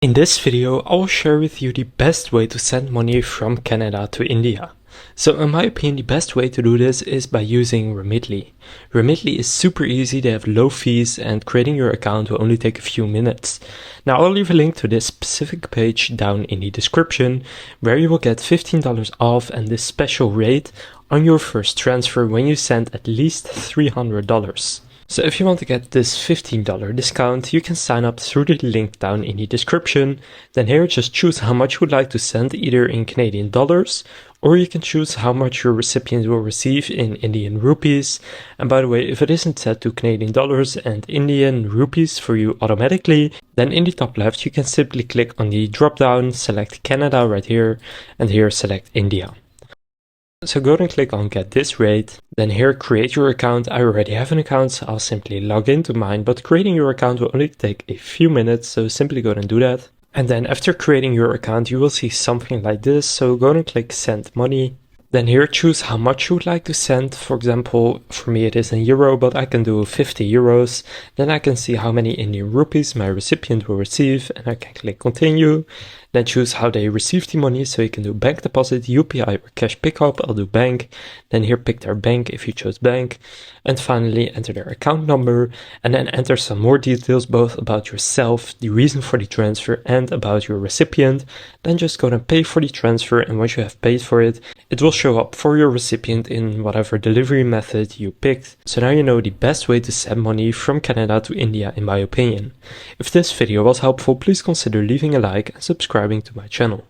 In this video, I'll share with you the best way to send money from Canada to India. So in my opinion, the best way to do this is by using Remitly. Remitly is super easy, they have low fees, and creating your account will only take a few minutes. Now I'll leave a link to this specific page down in the description, where you will get $15 off and this special rate on your first transfer when you send at least $300. So if you want to get this $15 discount, you can sign up through the link down in the description. Then here just choose how much you would like to send, either in Canadian dollars, or you can choose how much your recipient will receive in Indian rupees. And by the way, if it isn't set to Canadian dollars and Indian rupees for you automatically, then in the top left you can simply click on the drop down, select Canada right here, and here select India. So go and click on get this rate, then here create your account. I already have an account, so I'll simply log into mine, but creating your account will only take a few minutes, so simply go and do that. And then after creating your account, you will see something like this, so go and click send money. Then here choose how much you would like to send. For example, for me it is in euro, but I can do 50 euros. Then I can see how many Indian rupees my recipient will receive, and I can click continue. Then choose how they receive the money, so you can do bank deposit, UPI or cash pickup. I'll do bank. Then here pick their bank if you chose bank. And finally enter their account number, and then enter some more details both about yourself, the reason for the transfer, and about your recipient. Then just go and pay for the transfer, and once you have paid for it, it will show up for your recipient in whatever delivery method you picked. So now you know the best way to send money from Canada to India, in my opinion. If this video was helpful, please consider leaving a like and subscribing to my channel.